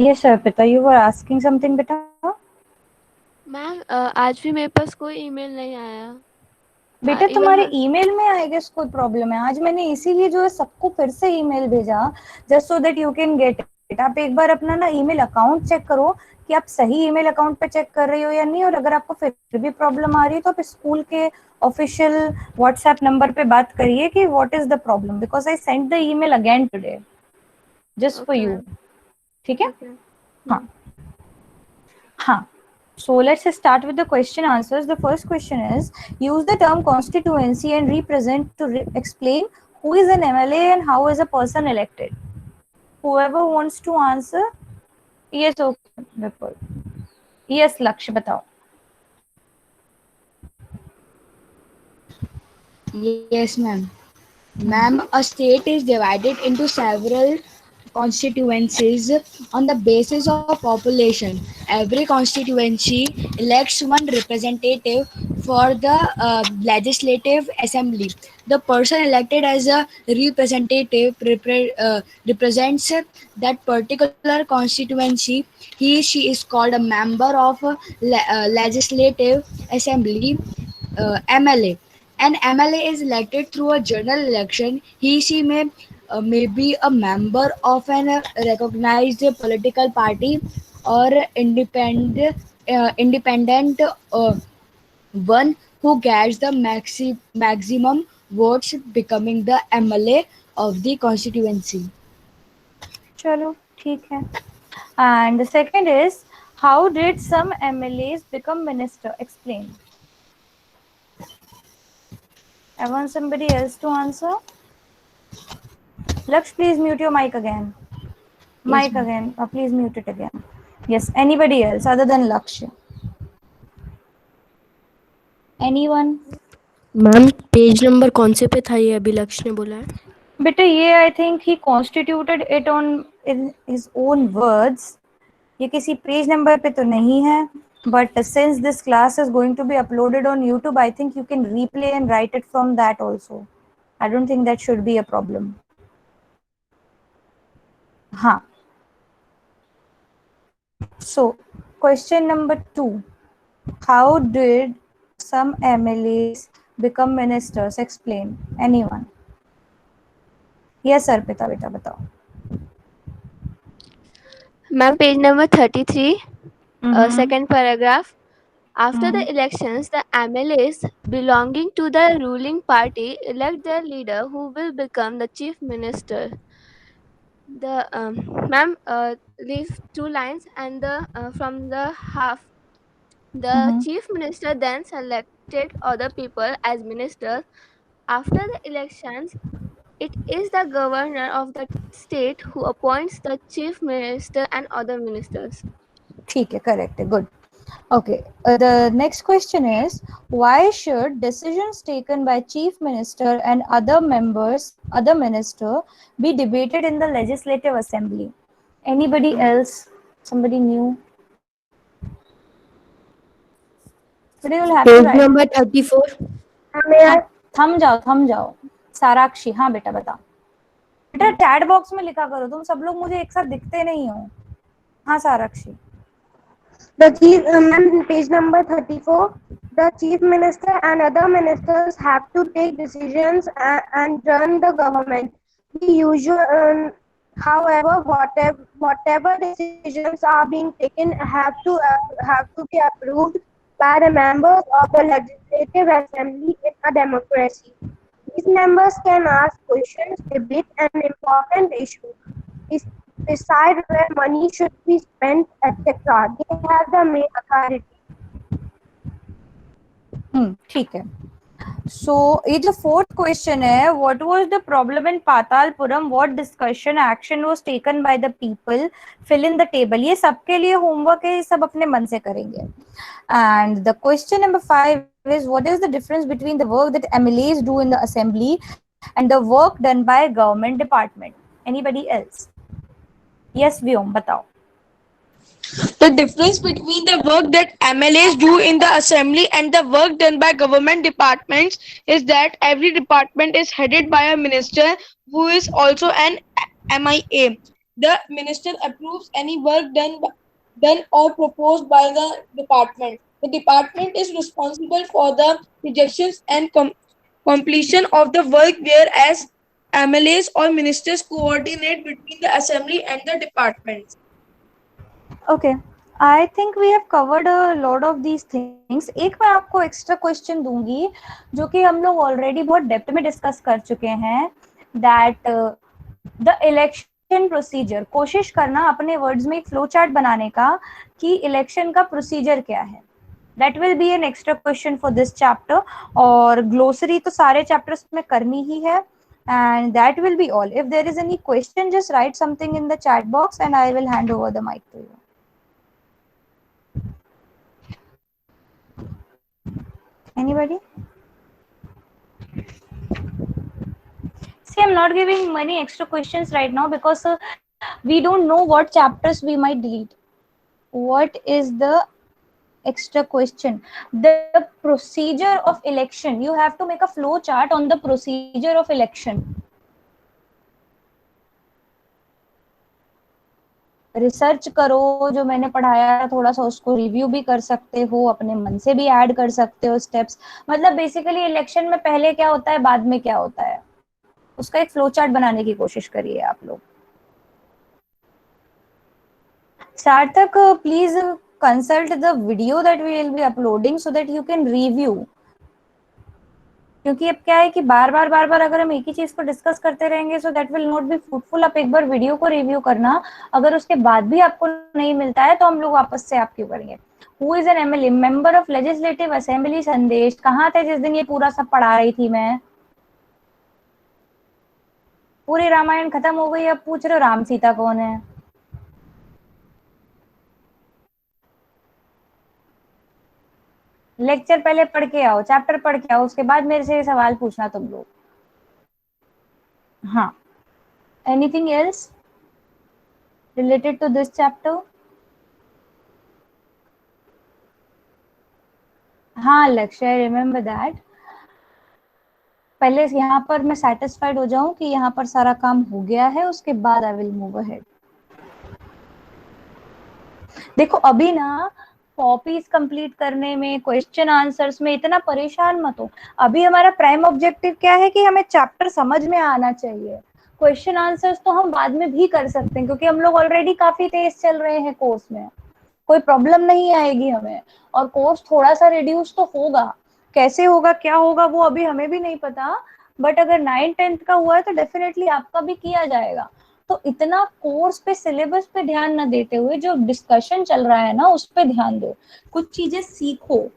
Yes, Arpita, you were asking something, beta? Ma'am आज भी मेरे पास कोई ईमेल नहीं आया था बेटा इवन तुम्हारे ईमेल में आई गेस कोई प्रॉब्लम है। आज मैंने इसीलिए जो है सबको फिर से ईमेल भेजा, just so that you can get it. आप एक बार अपना ना ईमेल अकाउंट चेक करो कि आप सही ईमेल अकाउंट पे चेक कर रही हो या नहीं, और अगर आपको फिर भी प्रॉब्लम आ रही है तो आप स्कूल के ऑफिशियल व्हाट्सएप नंबर पे बात करिए कि what is the problem, because I sent the email again today just for okay you. Ma'am ठीक है? ठीक है हाँ हाँ। So let's start with the question answers. The first question is, use the term constituency and represent to explain who is an MLA and how is a person elected. Whoever wants to answer. Yes, okay, Vipul. Yes, Lakshya, batao. Yes, ma'am. Ma'am, a state is divided into several constituencies on the basis of population. Every constituency elects one representative for the legislative assembly. The person elected as a representative represents that particular constituency. She is called a member of legislative assembly, MLA. An MLA is elected through a general election. She may be a member of an recognized political party or independent one who gets the maximum votes, becoming the MLA of the constituency. Chalo, theek hai. And the second is, how did some MLAs become minister? Explain. I want somebody else to answer. Laksh, please mute your mic again. Yes, Mic ma'am. again. Please mute it again. Yes. Anybody else other than Lakshya? Anyone? Ma'am page number कौन से पे था ये अभी लक्ष्य ने बोला है बेटा ये I think he constituted it on in his own words. ये किसी पेज नंबर पे तो नहीं है, but since this class is going to be uploaded on YouTube, I think you can replay and write it from that also. I don't think that should be a problem. हाँ. So question number 2, how did some MLAs become ministers? Explain. Anyone? Yes Arpita, बेटा बताओ. Ma'am page number 33 Mm-hmm. second paragraph. After the Mm-hmm. elections, the MLAs belonging to the ruling party elect their leader who will become the chief minister. The ma'am leave two lines and the from the half. The Mm-hmm. chief minister then selected other people as ministers. After the elections, it is the governor of the state who appoints the chief minister and other ministers. ठीक है, correct है, good. Okay, the next question is, why should decisions taken by chief minister and other minister be debated in the legislative assembly? Anybody else? Somebody new? Today you'll have to page write. Number 34 थम जाओ साराक्षी। हाँ बेटा बताओ। बेटा chat box में लिखा करो, तुम सब लोग मुझे एक साथ दिखते नहीं हो। हाँ साराक्षी। The chief, page number 34, the chief minister and other ministers have to take decisions and run the government. The usual, however, whatever decisions are being taken have to be approved by the members of the legislative assembly in a democracy. These members can ask questions, debate an important issue, decide where money should be spent, etc. They have the main authority. ठीक है। So ये जो fourth question है, what was the problem in Patalpuram? What discussion action was taken by the people? Fill in the table. ये सबके लिए homework है, ये सब अपने मन से करेंगे. And the question number 5 is, what is the difference between the work that MLAs do in the assembly and the work done by government department? Anybody else? Yes, Vyom, batao. The difference between the work that MLAs do in the assembly and the work done by government departments is that every department is headed by a minister who is also an MIA. the minister approves any work done or proposed by the department. The department is responsible for the rejections and completion of the work, whereas MLAs or ministers coordinate between the assembly and the departments. Okay, I think we have covered a lot of these things. एक मैं आपको extra question दूंगी जो कि हम लोग already बहुत depth में डिस्कस कर चुके हैं, दैट द इलेक्शन प्रोसीजर. कोशिश करना अपने वर्ड्स में एक फ्लो चार्ट बनाने का कि इलेक्शन का प्रोसीजर क्या है. That will be an extra question for this chapter. और ग्लोसरी तो सारे चैप्टर्स में करनी ही है. And that will be all. If there is any question, just write something in the chat box and I will hand over the mic to you. Anybody? See, I'm not giving many extra questions right now because we don't know what chapters we might delete. What is the extra question? The procedure of election. You have to make a flow chart on the procedure of election. Research करो, जो मैंने पढ़ाया थोड़ा सा उसको review भी कर सकते हो, अपने मन से भी ऐड कर सकते हो स्टेप्स. मतलब बेसिकली इलेक्शन में पहले क्या होता है, बाद में क्या होता है, उसका एक फ्लो चार्ट बनाने की कोशिश करिए आप लोग. सार्थक, please consult the video that we will be uploading so that you can review. क्योंकि अब क्या है कि बार बार अगर हम एक ही चीज को डिस्कस करते रहेंगे so that will not be fruitful. आप एक बार वीडियो को रिव्यू करना, अगर उसके बाद भी आपको नहीं मिलता है तो हम लोग वापस से आप क्यों करेंगे. Who is an MLA? Member of Legislative Assembly. संदेश कहाँ थे जिस दिन ये पूरा सब पढ़ा रही थी मैं? पूरी रामायण खत्म हो गई, अब पूछ रहे हो राम सीता कौन है. लेक्चर पहले पढ़ के आओ, चैप्टर पढ़ के आओ, उसके बाद मेरे से सवाल पूछना तुम लोग. हाँ, anything else related to this chapter? हाँ लक्ष्य, आई रिमेम्बर दैट. पहले यहाँ पर मैं सेटिस्फाइड हो जाऊं कि यहाँ पर सारा काम हो गया है, उसके बाद आई विल मूव अहेड. देखो अभी ना कॉपीज कंप्लीट करने में, क्वेश्चन आंसर्स में इतना परेशान मत हो. अभी हमारा प्राइम ऑब्जेक्टिव क्या है कि हमें चैप्टर समझ में आना चाहिए. क्वेश्चन आंसर्स तो हम बाद में भी कर सकते हैं क्योंकि हम लोग ऑलरेडी काफी तेज चल रहे हैं कोर्स में, कोई प्रॉब्लम नहीं आएगी हमें. और कोर्स थोड़ा सा रिड्यूस तो होगा, कैसे होगा क्या होगा वो अभी हमें भी नहीं पता, बट अगर 9th-10th का हुआ है तो डेफिनेटली आपका भी किया जाएगा. तो इतना कोर्स पे, सिलेबस पे ध्यान ना देते हुए जो डिस्कशन चल रहा है ना उस पे ध्यान दो, कुछ चीजें सीखो.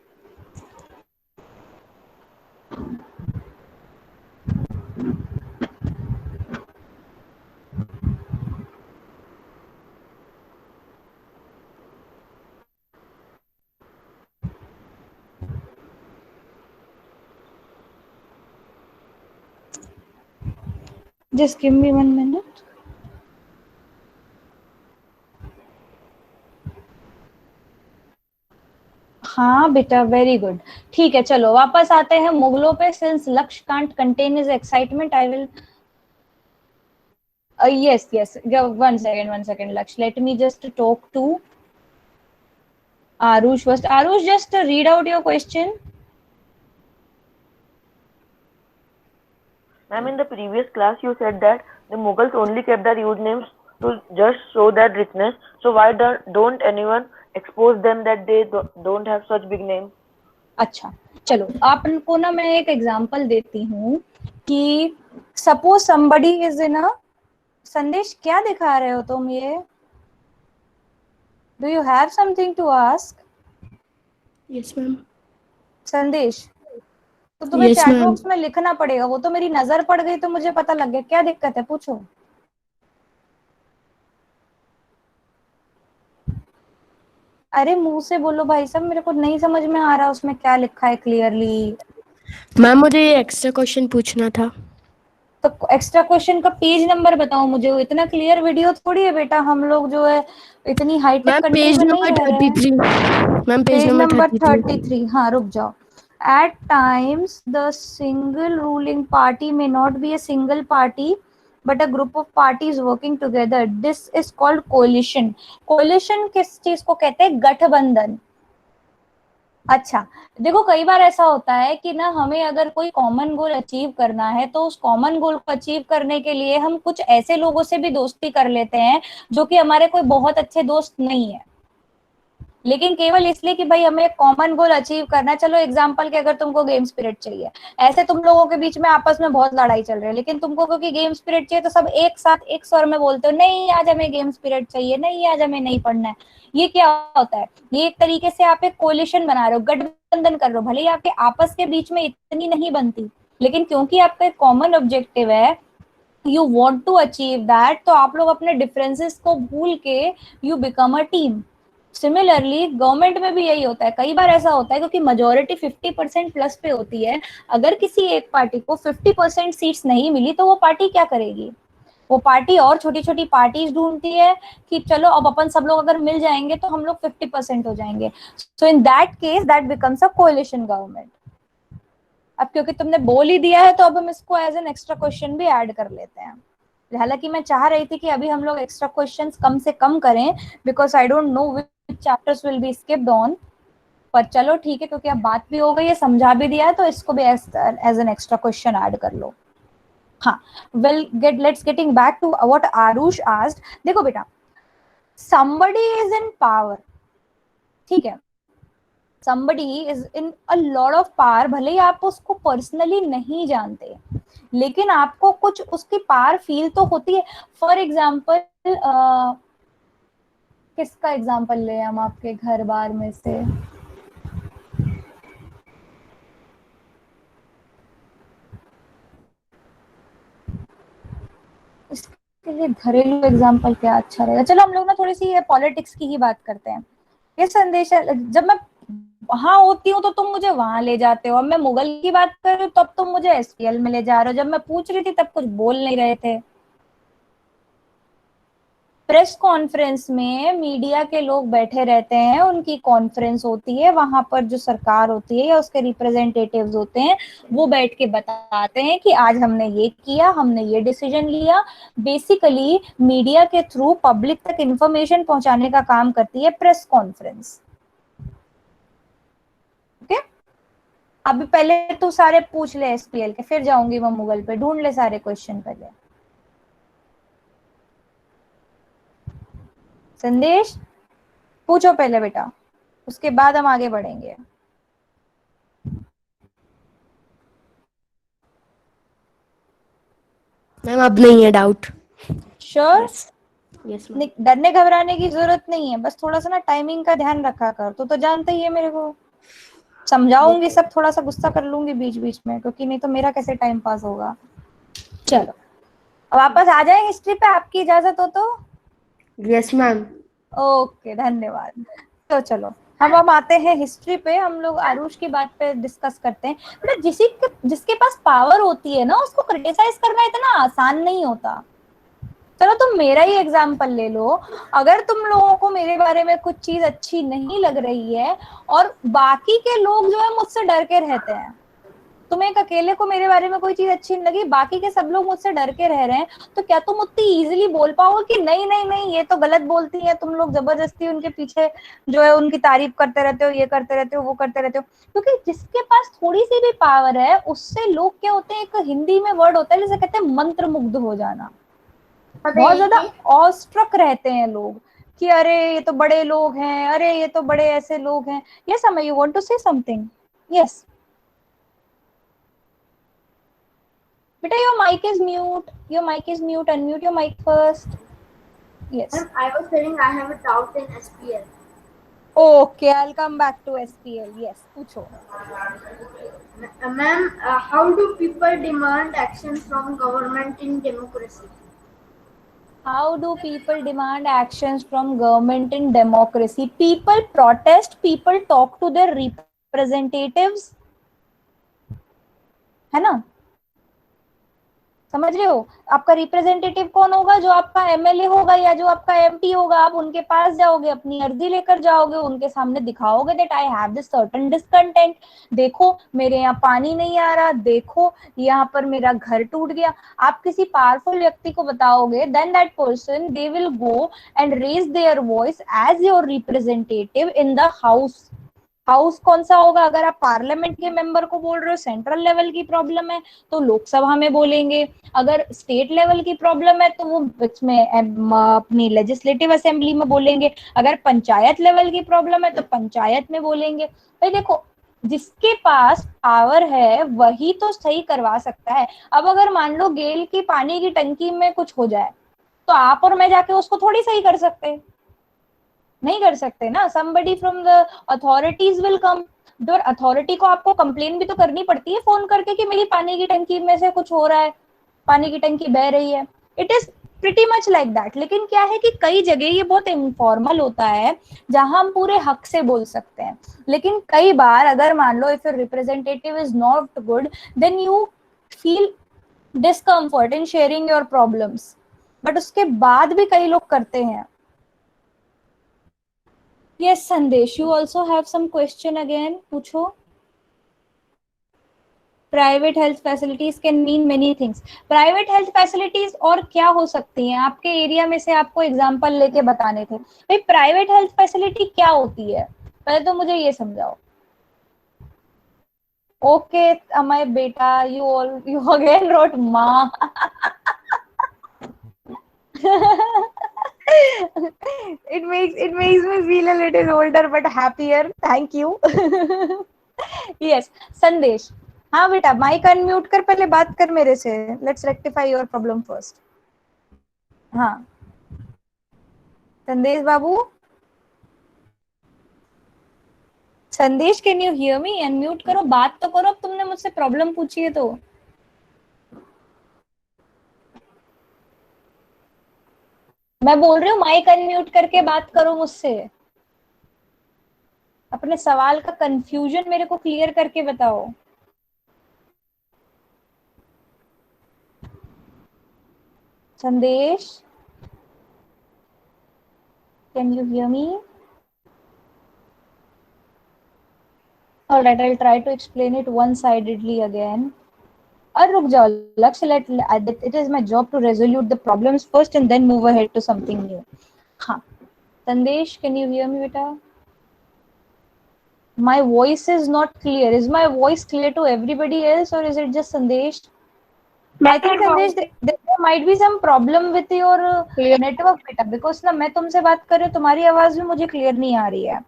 Just give me 1 minute. हाँ बेटा, वेरी गुड. ठीक है, चलो वापस आते हैं मुगलों पे. सिंस लक्ष्य can't contain his excitement, I will yes, one second Laksh, let me just talk to Arush first. Arush, just read out your question. Ma'am, in the previous class you said that the Mughals only kept their huge names to just show their richness. So why don't anyone expose them that they don't have such big names? अच्छा, चलो आपको ना मैं एक example देती हूँ कि suppose somebody is in a. संदेश क्या दिखा रहे हो तुम ये? Do you have something to ask? Yes, ma'am. संदेश, तो तुम्हें Yes, चैट ma'am. बॉक्स में लिखना पड़ेगा. वो तो मेरी नजर पड़ गई तो मुझे पता लग गया. क्या दिक्कत है, पूछो. अरे मुंह से बोलो भाई साहब, मेरे को नहीं समझ में आ रहा उसमें क्या लिखा है क्लियरली. मैम मुझे ये एक्स्ट्रा क्वेश्चन पूछना था. तो एक्स्ट्रा क्वेश्चन का पेज नंबर बताओ मुझे. वो इतना क्लियर वीडियो थोड़ी है बेटा, हम लोग जो है इतनी हाईटेक मैम कंट्री पेज में नहीं नंबर रह रहे हैं. 33. Ma'am page number 33. 33. हाँ रुक जाओ. At times the single ruling party may not be a single party but a group of parties working together. This is called coalition. Coalition किस चीज को कहते हैं? गठबंधन. अच्छा, देखो कई बार ऐसा होता है कि ना हमें अगर कोई कॉमन गोल अचीव करना है तो उस कॉमन गोल को अचीव करने के लिए हम कुछ ऐसे लोगों से भी दोस्ती कर लेते हैं जो कि हमारे कोई बहुत अच्छे दोस्त नहीं है, लेकिन केवल इसलिए कि भाई हमें एक कॉमन गोल अचीव करना है. चलो एग्जांपल के, अगर तुमको गेम स्पिरिट चाहिए, ऐसे तुम लोगों के बीच में आपस में बहुत लड़ाई चल रही है, लेकिन तुमको क्योंकि गेम स्पिरिट चाहिए तो सब एक साथ एक स्वर में बोलते हो, नहीं आज हमें गेम स्पिरिट चाहिए, नहीं आज हमें नहीं पढ़ना है. ये क्या होता है? ये एक तरीके से आप एक कोलिशन बना रहे हो, गठबंधन कर रहे हो. भले ही आपके आपस के बीच में इतनी नहीं बनती, लेकिन क्योंकि आपका एक कॉमन ऑब्जेक्टिव है, you want to achieve that, तो आप लोग अपने डिफरेंसेस को भूल के you become a team. Similarly government में भी यही होता है. कई बार ऐसा होता है क्योंकि मेजोरिटी 50% प्लस पे होती है, अगर किसी एक पार्टी को 50% सीट्स नहीं मिली तो वो पार्टी क्या करेगी? वो पार्टी और छोटी छोटी पार्टीज ढूंढती है कि चलो अब अपन सब लोग अगर मिल जाएंगे तो हम लोग 50% हो जाएंगे. So in that case that becomes a coalition government. अब क्योंकि तुमने बोल ही दिया है तो अब हम इसको एज एन एक्स्ट्रा क्वेश्चन भी ऐड कर लेते हैं. हालांकि मैं चाह रही थी कि अभी हम लोग एक्स्ट्रा क्वेश्चंस कम से कम करें, because I don't know which chapters will be skipped on. पर चलो ठीक है, क्योंकि अब बात भी हो गई है, समझा भी दिया है, तो इसको भी as an extra question add कर लो. हाँ, let's getting back to what Aarush asked. देखो बेटा, somebody इज इन पावर, ठीक है, somebody is in a lot of power. भले ही आप उसको पर्सनली नहीं जानते, लेकिन आपको कुछ उसकी पावर फील तो होती है. फॉर एग्जाम्पल, किसका एग्जाम्पल ले हम आपके घर बार में से? इसके लिए घरेलू एग्जाम्पल क्या अच्छा रहेगा? चलो हम लोग ना थोड़ी सी पॉलिटिक्स की ही बात करते हैं. ये संदेश है, जब मैं वहां होती हूँ तो तुम मुझे वहां ले जाते हो. अब मैं मुगल की बात कर रही हूँ तब तुम मुझे एसपीएल में ले जा रहे हो. जब मैं पूछ रही थी तब कुछ बोल नहीं रहे थे. प्रेस कॉन्फ्रेंस में मीडिया के लोग बैठे रहते हैं, उनकी कॉन्फ्रेंस होती है, वहां पर जो सरकार होती है या उसके रिप्रेजेंटेटिव्स होते हैं वो बैठ के बताते हैं कि आज हमने ये किया, हमने ये डिसीजन लिया. बेसिकली मीडिया के थ्रू पब्लिक तक इंफॉर्मेशन पहुंचाने का काम करती है प्रेस कॉन्फ्रेंस. ओके, अभी पहले तू सारे पूछ ले एसपीएल के, फिर जाऊंगी मैं मुगल पे. ढूंढ ले सारे क्वेश्चन पहले. संदेश पूछो पहले बेटा, उसके बाद हम आगे बढ़ेंगे. मैम अब नहीं है डाउट. श्योर? यस डरने घबराने की जरूरत नहीं है, बस थोड़ा सा ना टाइमिंग का ध्यान रखा कर. तो जानते ही है मेरे को, समझाऊंगी सब, थोड़ा सा गुस्सा कर लूंगी बीच बीच में, क्योंकि नहीं तो मेरा कैसे टाइम पास होगा. चलो अब वापस आ जाए हिस्ट्री पे, आपकी इजाजत हो तो. Yes ma'am. ओके, धन्यवाद. तो चलो हम आते हैं हिस्ट्री पे. हम लोग आरुष की बात पे डिस्कस करते हैं. बेटा जिसके पास पावर होती है ना, उसको क्रिटिसाइज करना इतना आसान नहीं होता. चलो तुम मेरा ही एग्जाम्पल ले लो. अगर तुम लोगों को मेरे बारे में कुछ चीज अच्छी नहीं लग रही है और बाकी के लोग जो है मुझसे डर के रहते हैं, तुम्हें एक अकेले को मेरे बारे में कोई चीज अच्छी नहीं लगी, बाकी के सब लोग मुझसे डर के रह रहे हैं, तो क्या तुम उतनी इजीली बोल पाओगे कि नहीं नहीं नहीं ये तो गलत बोलती है? तुम लोग जबरदस्ती उनके पीछे जो है उनकी तारीफ करते रहते हो, ये करते रहते हो, वो करते रहते हो. क्योंकि जिसके पास थोड़ी सी भी पावर है उससे लोग क्या होते हैं, एक हिंदी में वर्ड होता है जिसे कहते हैं मंत्र मुग्ध हो जाना. बहुत ज्यादा ऑस्ट्रक रहते हैं लोग कि अरे ये तो बड़े लोग हैं, अरे ये तो बड़े ऐसे लोग हैं. यस अम्मा, you want to say something? Yes beta, your mic is mute. Your mic is mute. Unmute your mic first. Yes. I was saying I have a doubt in SPL. Okay, I'll come back to SPL. Yes, पूछो. Ma'am, how do people demand action from government in democracy? How do people demand actions from government in democracy? People protest, people talk to their representatives, है ना? समझ रहे हो? आपका representative कौन होगा? जो आपका एमएलए होगा या जो आपका एमपी होगा। आप उनके पास जाओगे, अपनी अर्जी लेकर जाओगे, उनके सामने दिखाओगे that I have this certain discontent, देखो मेरे यहाँ पानी नहीं आ रहा, देखो यहाँ पर मेरा घर टूट गया। आप किसी पावरफुल व्यक्ति को बताओगे, then that person they will go and raise their voice as your representative in the house. House कौन सा होगा? अगर आप पार्लियामेंट के मेंबर को बोल रहे हो सेंट्रल लेवल की प्रॉब्लम है तो लोकसभा में बोलेंगे, अगर स्टेट लेवल की प्रॉब्लम है तो वो इसमें अपनी लेजिस्लेटिव असेंबली में बोलेंगे, अगर पंचायत लेवल की प्रॉब्लम है तो पंचायत में बोलेंगे। भाई देखो, जिसके पास पावर है वही तो सही करवा सकता है। अब अगर मान लो गेल की पानी की टंकी में कुछ हो जाए तो आप और मैं जाके उसको थोड़ी सही कर सकते, नहीं कर सकते ना। somebody from the authorities will come। और अथॉरिटी को आपको कंप्लेन भी तो करनी पड़ती है फोन करके कि मेरी पानी की टंकी में से कुछ हो रहा है, पानी की टंकी बह रही है। It is pretty much like that. लेकिन क्या है कि कई जगह ये बहुत इनफॉर्मल होता है जहां हम पूरे हक से बोल सकते हैं, लेकिन कई बार अगर मान लो if your representative is not good then you feel discomfort in sharing your problems, but उसके बाद भी कई लोग करते हैं। Yes, Sandesh, you also have some question again. पूछो। Private health facilities can mean many things. Private health facilities और क्या हो सकती हैं? आपके एरिया में से आपको एग्जांपल लेके बताने थे। भाई प्राइवेट हेल्थ फैसिलिटी क्या होती है, पहले तो मुझे ये समझाओ। ओके अमय बेटा, you again wrote माँ। it makes me feel a little older but happier. Thank you. Yes, संदेश। हाँ बेटा, माइक अनम्यूट कर, पहले बात कर मेरे से। Let's rectify your problem first. हाँ संदेश बाबू, संदेश can you hear me? Unmute करो, बात तो करो। अब तुमने मुझसे प्रॉब्लम पूछी है तो। मैं बोल रही हूँ माइक अनम्यूट करके बात करो मुझसे। अपने सवाल का कंफ्यूजन मेरे को क्लियर करके बताओ। संदेश, can you hear me? Alright, I'll try to explain it one-sidedly again. और रुक जाओ लक्ष्य, it is my job to resolve the problems first and then move ahead to something new. हाँ संदेश, can you hear me बेटा? My voice is not clear. Is my voice clear to everybody else or is it just Sandesh? I think Sandesh, there might be some problem with your network बेटा, because ना मैं तुमसे बात कर रही हूँ, तुम्हारी आवाज भी मुझे क्लियर नहीं आ रही है।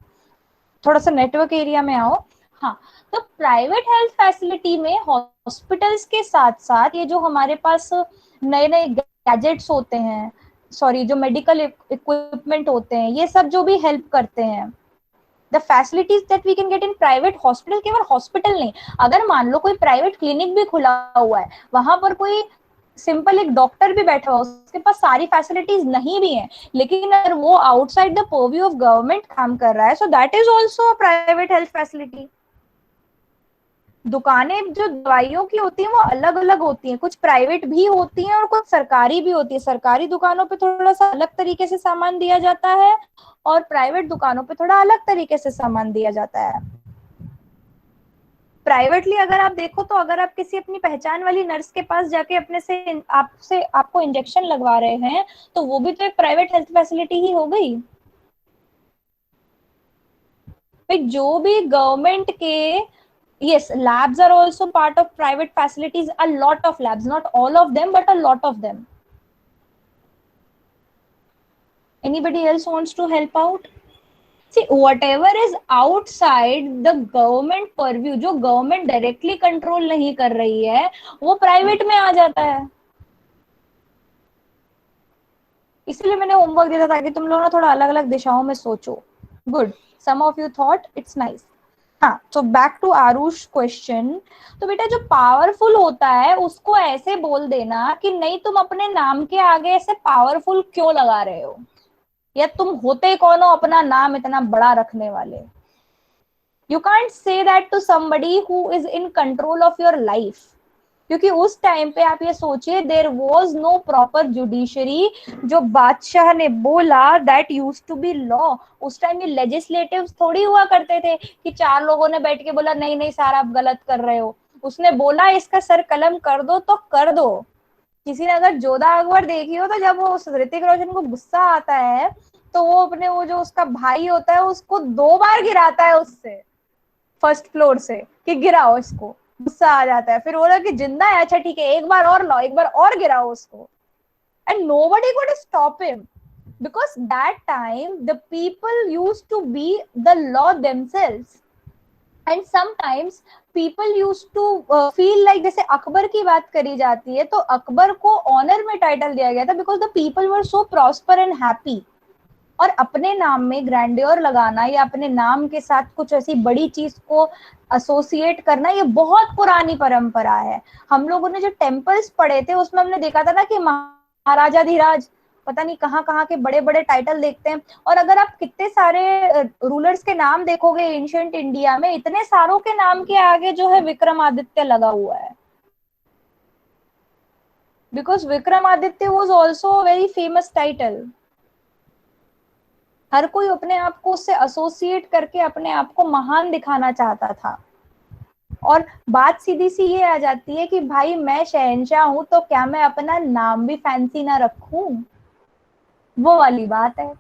थोड़ा सा नेटवर्क एरिया में आओ। हाँ, तो प्राइवेट हेल्थ फैसिलिटी में हॉस्पिटल्स के साथ साथ ये जो हमारे पास नए नए गैजेट्स होते हैं, सॉरी जो मेडिकल इक्विपमेंट होते हैं, ये सब जो भी हेल्प करते हैं, the facilities that we can get in private hospital. केवल हॉस्पिटल नहीं, अगर मान लो कोई प्राइवेट क्लिनिक भी खुला हुआ है, वहां पर कोई सिंपल एक डॉक्टर भी बैठा हुआ, उसके पास सारी फैसिलिटीज नहीं भी है, लेकिन अगर वो outside the purview of government काम कर रहा है, so that is also a private health facility. दुकानें जो दवाइयों की होती हैं वो अलग अलग होती हैं, कुछ प्राइवेट भी होती हैं और कुछ सरकारी भी होती है। सरकारी दुकानों पे थोड़ा सा अलग तरीके से सामान दिया जाता है और प्राइवेट दुकानों पे थोड़ा अलग तरीके से सामान दिया जाता है। प्राइवेटली अगर आप देखो तो अगर आप किसी अपनी पहचान वाली नर्स के पास जाके अपने से आपको इंजेक्शन लगवा रहे हैं तो वो भी तो एक प्राइवेट हेल्थ फैसिलिटी ही हो गई। भाई जो भी गवर्नमेंट के, yes, labs are also part of private facilities, a lot of labs, not all of them but a lot of them. Anybody else wants to help out? See, whatever is outside the government purview, जो government directly control नहीं कर रही है, वो private में आ जाता है। इसलिए मैंने होमवर्क दिया था ताकि तुम लोग ना थोड़ा अलग अलग दिशाओं में सोचो। Good, some of you thought, it's nice. हाँ, तो बैक टू आरुष क्वेश्चन। तो बेटा जो पावरफुल होता है उसको ऐसे बोल देना कि नहीं तुम अपने नाम के आगे ऐसे पावरफुल क्यों लगा रहे हो, या तुम होते कौन हो अपना नाम इतना बड़ा रखने वाले। You can't say that to somebody who is in control of your life. क्योंकि उस टाइम पे आप ये सोचिए, there was no proper judiciary. जो बादशाह ने बोला that use to be law. उस टाइम ये लेजिस्लेटिव थोड़ी हुआ करते थे कि 4 लोगों ने बैठ के बोला नहीं नहीं सर आप गलत कर रहे हो। उसने बोला इसका सर कलम कर दो तो कर दो। किसी ने अगर जोधा अकबर देखी हो तो जब वो उस ऋतिक रोशन को गुस्सा आता है तो वो अपने वो जो उसका भाई होता है उसको 2 बार गिराता है उससे फर्स्ट फ्लोर से कि गिराओ इसको। गुस्सा आ जाता है, फिर बोला कि जिंदा है, अच्छा ठीक है एक बार और लाओ, एक बार और गिराओ उसको। And nobody could stop him because that time the people used to be the law themselves and sometimes people used to feel like, जैसे अकबर की बात करी जाती है तो अकबर को ऑनर में टाइटल दिया गया था because the people were so prosper and happy. और अपने नाम में ग्रैंडियोर लगाना या अपने नाम के साथ कुछ ऐसी बड़ी चीज को एसोसिएट करना ये बहुत पुरानी परंपरा है। हम लोगों ने जो टेम्पल्स पढ़े थे उसमें हमने देखा था ना कि महाराजा धीराज पता नहीं कहाँ कहाँ के बड़े बड़े टाइटल देखते हैं। और अगर आप कितने सारे रूलर्स के नाम देखोगे एंशिएंट इंडिया में, इतने सारों के नाम के आगे जो है विक्रमादित्य लगा हुआ है। Because Vikramaditya was also very famous title. हर कोई अपने आप को उससे एसोसिएट करके अपने आप को महान दिखाना चाहता था। और बात सीधी सी ये आ जाती है कि भाई मैं शहंशाह हूं तो क्या मैं अपना नाम भी फैंसी ना रखूं? वो वाली बात है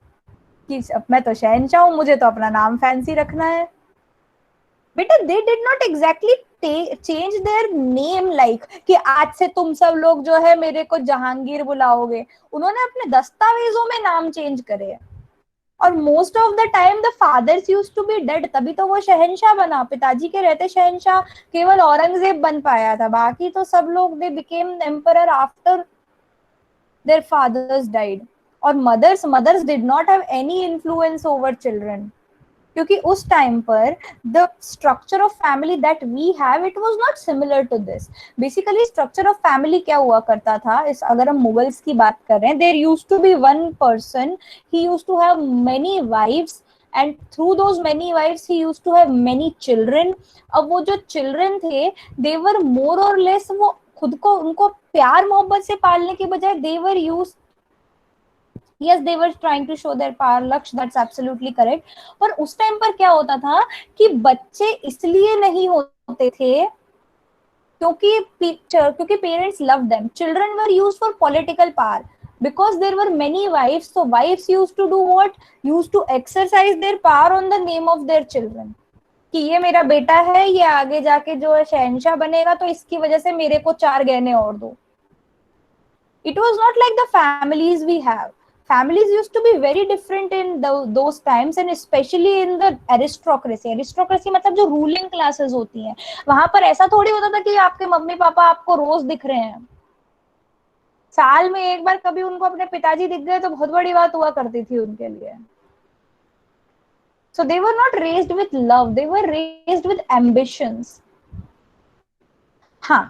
कि मैं तो शहंशाह हूं, मुझे तो अपना नाम फैंसी रखना है। बेटा they did not exactly change their name like कि आज से तुम सब लोग जो है मेरे को जहांगीर बुलाओगे। उन्होंने अपने दस्तावेजों में नाम चेंज करे। और most of the time the fathers used to be dead, तभी तो वो शहंशाह बना। पिताजी के रहते शहंशाह केवल औरंगजेब बन पाया था, बाकी तो सब लोग they became emperor after their fathers died. और mothers did not have any influence over children, क्योंकि उस टाइम पर the structure of family that we have it was not similar to this. Basically structure of family क्या हुआ करता था, इस अगर हम मुगल्स की बात कर रहे हैं, there used to be one person, he used to have many wifes and through those many wifes he used to have many children. अब वो जो चिल्ड्रन थे दे वर मोर और लेस, वो खुद को उनको प्यार मोहब्बत से पालने के बजाय they were used, yes they were trying to show their power, लक्ष्य that's absolutely correct। पर उस टाइम पर क्या होता था कि बच्चे इसलिए नहीं होते थे क्योंकि parents love them. Children were used for political power because there were many wives, so wives used to do what, used to exercise their power on the name of their children कि ये मेरा बेटा है, ये आगे जाके जो है शहंशाह बनेगा तो इसकी वजह से मेरे को 4 गहने और दो। It was not like the families we have. Families used to be very different in those times and especially in the aristocracy। aristocracy मतलब जो ruling classes होती हैं, वहां पर ऐसा थोड़ी होता था कि आपके मम्मी पापा आपको रोज दिख रहे हैं। साल में एक बार कभी उनको अपने पिताजी दिख गए तो बहुत बड़ी बात हुआ करती थी उनके लिए। So they were not raised with love, they were raised with ambitions। हाँ,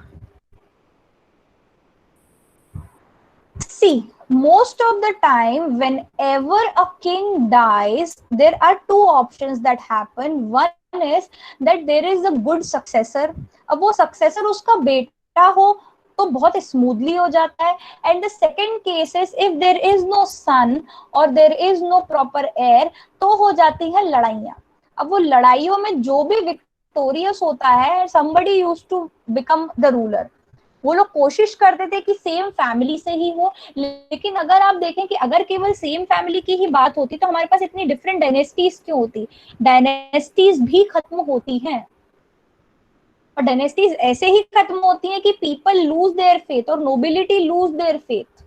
see, most of the time whenever a king dies there are 2 options that happen। one is that there is a good successor। अब वो successor उसका बेटा हो तो बहुत smoothly हो जाता है। And the second case is if there is no son और there is no proper heir, तो हो जाती है लड़ाइयां। अब वो लड़ाइयों में जो भी विक्टोरियस होता है, somebody used to become the ruler। वो लोग कोशिश करते थे कि सेम फैमिली से ही हो, लेकिन अगर आप देखें कि अगर केवल सेम फैमिली की ही बात होती तो हमारे पास इतनी डिफरेंट डायनेस्टीज क्यों होती? डायनेस्टीज भी खत्म होती हैं और डायनेस्टीज ऐसे ही खत्म होती हैं कि पीपल लूज देयर फेथ और नोबिलिटी लूज देयर फेथ।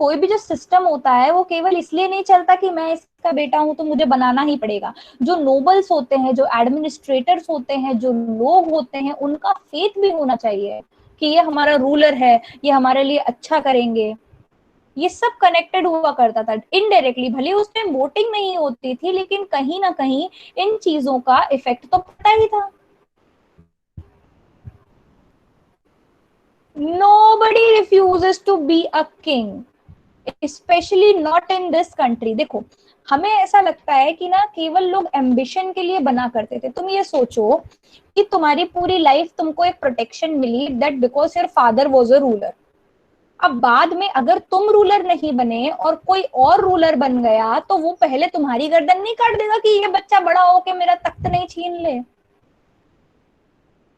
कोई भी जो सिस्टम होता है वो केवल इसलिए नहीं चलता कि मैं इसका बेटा हूं तो मुझे बनाना ही पड़ेगा। जो नोबल्स होते हैं, जो एडमिनिस्ट्रेटर्स होते हैं, जो लोग होते हैं, उनका फेथ भी होना चाहिए कि ये हमारा रूलर है, ये हमारे लिए अच्छा करेंगे। ये सब कनेक्टेड हुआ करता था इनडायरेक्टली। भले उस टाइम वोटिंग नहीं होती थी लेकिन कहीं ना कहीं इन चीजों का इफेक्ट तो पता ही था। Nobody refuses to be a king। Specially not in this country. देखो हमें ऐसा लगता है कि ना केवल लोग एम्बिशन के लिए बना करते थे। तुम ये सोचो कि तुम्हारी पूरी लाइफ तुमको एक प्रोटेक्शन मिली that because your father was a ruler. अब बाद में अगर तुम रूलर नहीं बने और कोई और रूलर बन गया तो वो पहले तुम्हारी गर्दन नहीं काट देगा कि ये बच्चा बड़ा होके मेरा तख्त नहीं छीन ले।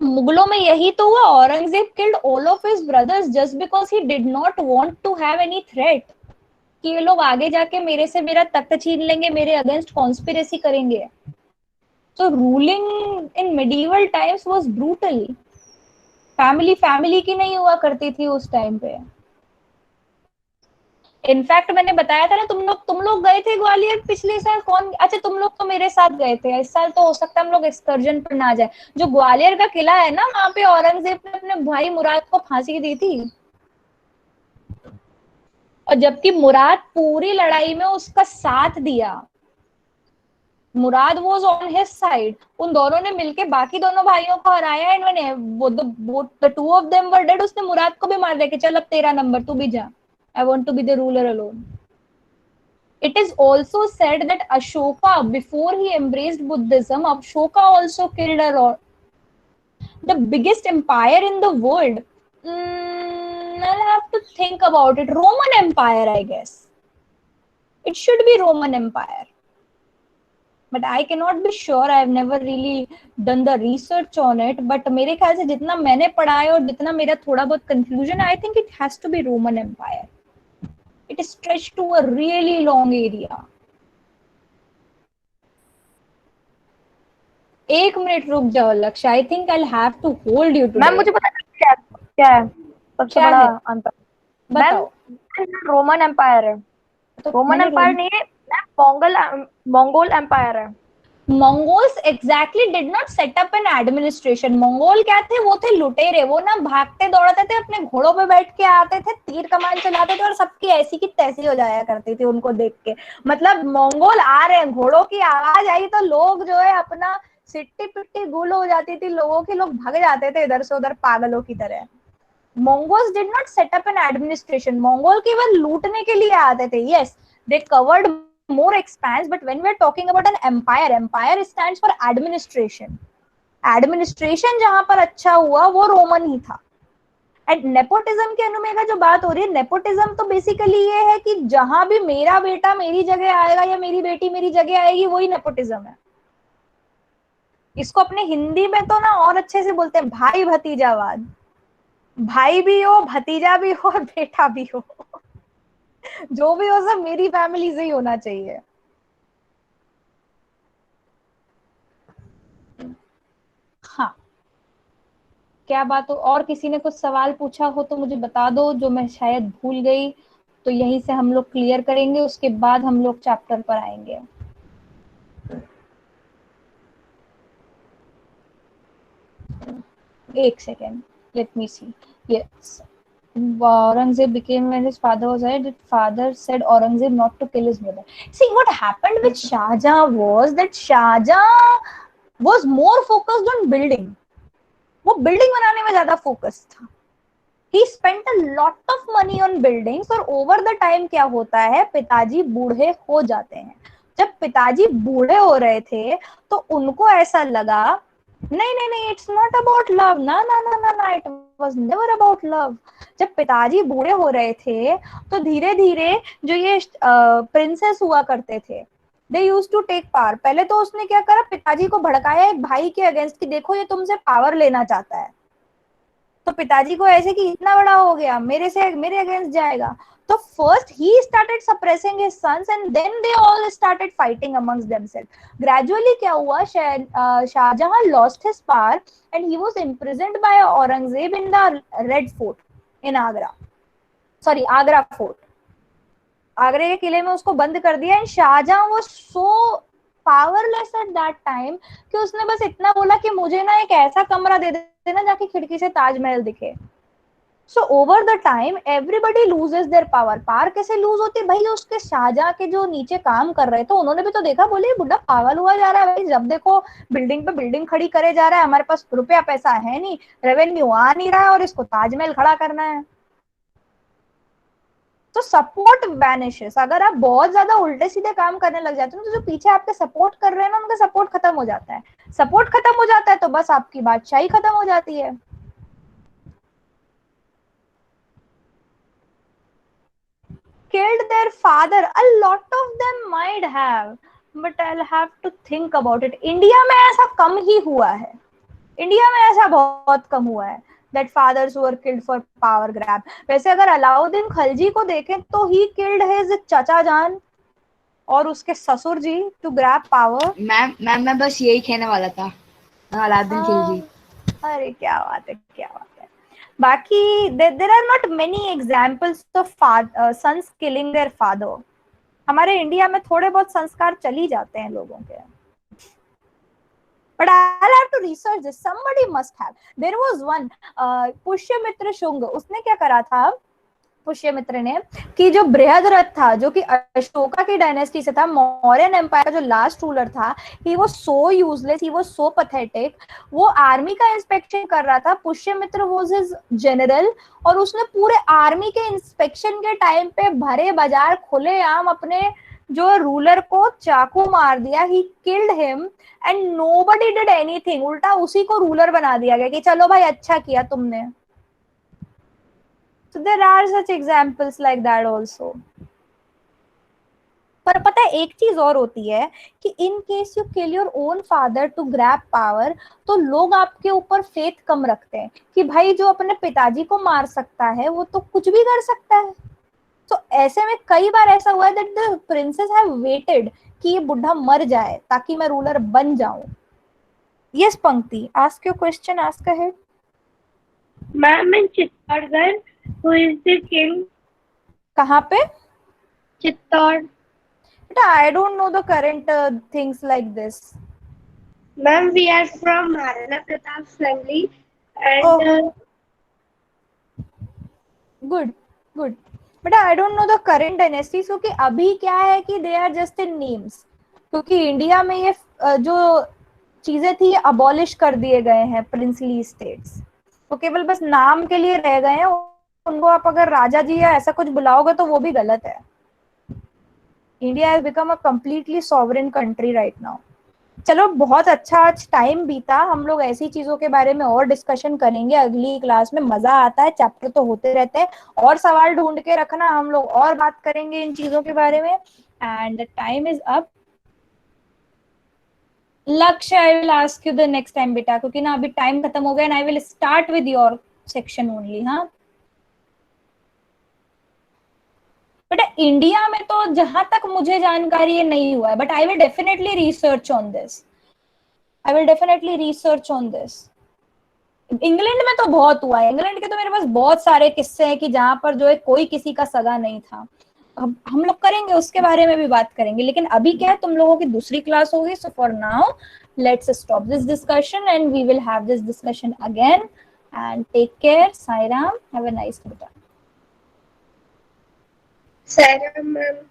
मुगलों में यही तो हुआ। Aurangzeb killed all of his brothers just because he did not want to have any threat कि ये लोग आगे जाके मेरे से मेरा तख्त छीन लेंगे, मेरे अगेंस्ट कॉन्स्पिरेसी करेंगे। तो ruling in medieval times was brutal. Family family की नहीं हुआ करती थी उस टाइम पे। इनफैक्ट मैंने बताया था ना, तुम लोग गए थे ग्वालियर पिछले साल? कौन? अच्छा तुम लोग तो मेरे साथ गए थे। इस साल तो हो सकता है हम लोग एक्सकर्जन पर ना जाए। जो ग्वालियर का किला है ना, वहां पे औरंगजेब ने अपने भाई मुराद को फांसी दी थी। और जबकि मुराद पूरी लड़ाई में उसका साथ दिया, मुराद वाज ऑन हिज साइड। उन दोनों ने मिलके बाकी दोनों भाइयों को हराया। इन्होंने वो the two of them were dead. उसने मुराद को भी मार दिया कि चल अब तेरा नंबर, तू भी जा, I want to be the ruler alone. It is also said that Ashoka, before he embraced Buddhism, Ashoka also killed the biggest empire in the world. I'll have to think about it. Roman Empire, I guess. It should be Roman Empire. But I cannot be sure. I've never really done the research on it. But मेरे ख्याल से जितना मैंने पढ़ा है और जितना मेरा थोड़ा बहुत confusion है, I think it has to be Roman Empire. It is stretched to a really long area. एक मिनट रुक जाओ Lakshya. I think I have to hold you too. Ma'am मुझे पता है क्या क्या है सबसे क्या बड़ा है? अंतर। बताओ। मैम रोमन एम्पायर है, तो रोमन एम्पायर नहीं है मैम, मंगोल एम्पायर है। Mongols exactly did not set up an administration. Mongol क्या थे? वो थे लुटेरे। वो ना भागते दौड़ते थे, अपने घोड़ों पे बैठ के आते थे, तीर कमान चलाते थे और सबकी ऐसी की तैसी हो जाया करती थी उनको देख के। मतलब मंगोल आ रहे हैं, घोड़ों की आवाज आई तो लोग जो है अपना सिट्टी पिट्टी गुल हो जाती थी लोगों की। लोग भाग जाते थे इधर से उधर पागलों की तरह। Mongols did not set up an administration. Mongol केवल लूटने के लिए आते थे। Yes, they covered more expanse, but when we are talking about an empire, empire stands for administration. Administration जहां पर अच्छा हुआ वो रोमन ही था। एंड नेपोटिज्म के अनुमेय जो बात हो रही है, नेपोटिज्म तो बेसिकली ये है कि जहां भी मेरा बेटा मेरी जगह आएगा या मेरी बेटी मेरी जगह आएगी, वही नेपोटिज्म है। इसको अपने हिंदी में तो ना और अच्छे से बोलते हैं भाई भतीजावाद। भाई भी हो, भतीजा भी हो और बेटा भी हो, जो भी हो सब मेरी फैमिली से ही होना चाहिए। हाँ, क्या बात हो? और किसी ने कुछ सवाल पूछा हो तो मुझे बता दो, जो मैं शायद भूल गई। तो यहीं से हम लोग क्लियर करेंगे, उसके बाद हम लोग चैप्टर पर आएंगे। एक second, let me see. Yes, Aurangzeb became when his father was dead. Father said Aurangzeb not to kill his brother. See, what happened with Shah Jahan was that Shah Jahan was more focused on building. वो building बनाने में ज्यादा focus था। He spent a lot of money on buildings और over the time क्या होता है, पिताजी बूढ़े हो जाते हैं। जब पिताजी बूढ़े हो रहे थे तो उनको ऐसा लगा नहीं नहीं नहीं, इट्स नॉट अबाउट लव, ना ना ना ना ना, it was never about love. जब पिताजी बूढ़े हो रहे थे तो धीरे धीरे जो ये प्रिंसेस हुआ करते थे, they used to take power. पहले तो उसने क्या करा, पिताजी को भड़काया एक भाई के अगेंस्ट कि देखो ये तुमसे पावर लेना चाहता है। तो पिताजी को ऐसे कि इतना बड़ा हो गया, मेरे अगेंस्ट जाएगा। तो first he started suppressing his sons and then they all started fighting amongst themselves. Gradually क्या हुआ, Shahjahan lost his power and he was imprisoned by Aurangzeb in the Red Fort in Agra. Sorry, Agra Fort. आगरे के किले में उसको बंद कर दिया। And Shahjahan was so powerless at that time कि उसने बस इतना बोला कि मुझे ना एक ऐसा कमरा दे देना जाके खिड़की से ताजमहल दिखे। So over the time everybody loses their power. Power कैसे लूज होती है भाई? उसके शाहजहां के जो नीचे काम कर रहे थे उन्होंने भी तो देखा, बोले बुढ़ा पागल हुआ जा रहा है भाई, जब देखो बिल्डिंग पे बिल्डिंग खड़ी करे जा रहा है, हमारे पास रुपया पैसा है नहीं, रेवेन्यू आ नहीं रहा है और इसको ताजमहल खड़ा करना है। तो सपोर्ट वैनिशेस। अगर आप बहुत ज्यादा उल्टे सीधे काम करने लग जाते हो तो जो पीछे आपके सपोर्ट कर रहे हैं ना, उनका सपोर्ट खत्म हो जाता है। सपोर्ट खत्म हो जाता है तो बस आपकी बादशाही खत्म हो जाती है। Killed their father, a lot of them might have, but I'll have to think about it. India में ऐसा कम ही हुआ है, इंडिया में ऐसा बहुत कम हुआ है that fathers were killed for power grab. वैसे अगर अलाउद्दीन खलजी को देखें तो he killed his चाचा जान और उसके ससुर जी to grab power. मैम मैं बस यही कहने वाला था, अलाउद्दीन खिलजी। अरे क्या बात है, क्या बात है। बाकी there are not many examples of sons killing their father. हमारे इंडिया में थोड़े बहुत संस्कार चली जाते हैं लोगों के, but I'll have to research this. Somebody must have. There was one Pushyamitra Shunga, उसने क्या करा था पुष्यमित्र ने कि जो बृहद्रथ था जो कि अशोका की डायनेस्टी से था, मौर्यन एम्पायर का जो लास्ट रूलर था, he was so useless, he was so pathetic. वो आर्मी का इंस्पेक्शन कर रहा था, पुष्यमित्र वाज हिज जनरल, और उसने पूरे आर्मी के इंस्पेक्शन के टाइम पे भरे बाजार खुलेआम अपने जो रूलर को चाकू मार दिया। He killed him and nobody did anything. उल्टा उसी को रूलर बना दिया गया कि चलो भाई अच्छा किया तुमने। So there are such examples like that also. पर पता है एक चीज और होती है कि in case you kill your own father to grab power, तो लोग आपके ऊपर फेथ कम रखते हैं कि भाई जो अपने पिताजी को मार सकता है वो तो कुछ भी कर सकता है। तो ऐसे में कई बार ऐसा हुआ है that the princess have waited कि ये बुढ़ा मर जाए ताकि मैं रूलर बन जाऊं। यस पंक्ति, ask your question, ask ahead. Ma'am, in Chittorgarh, who is the king? कहाँ पे? Chittor. I don't know the current things like this. Ma'am, we are from Maharana Pratap family, and Oh. Good, good. But I don't know the current dynasties, क्योंकि अभी क्या है कि they are just in names. क्योंकि India में ये जो चीजें थी अबॉलिश कर दिए गए हैं प्रिंसली स्टेट्स, तो केवल बस नाम के लिए रह गए हैं। उनको आप अगर राजा जी या ऐसा कुछ बुलाओगे तो वो भी गलत है। India has become a completely sovereign country right now. चलो बहुत अच्छा आज टाइम बीता, हम लोग ऐसी चीजों के बारे में और डिस्कशन करेंगे अगली क्लास में। मजा आता है, चैप्टर तो होते रहते हैं, और सवाल ढूंढ के रखना, हम लोग और बात करेंगे इन चीजों के बारे में। And time is up. Lakshya, I will ask you the next time बेटा, क्योंकि ना अभी टाइम खत्म हो गया and I will start with your section only. हाँ बेटा, इंडिया में तो जहां तक मुझे जानकारी है नहीं हुआ है, but I will definitely research on this. I will definitely research on this. England में तो बहुत हुआ है, इंग्लैंड के तो मेरे पास बहुत सारे किस्से हैं कि जहां पर जो है कोई किसी का सगा नहीं था। हम लोग करेंगे, उसके बारे में भी बात करेंगे, लेकिन अभी क्या है तुम लोगों की दूसरी क्लास होगी। So for now let's stop this discussion and we will have this discussion again. And take care, Sai Ram, have a nice day. Sarah, ma'am.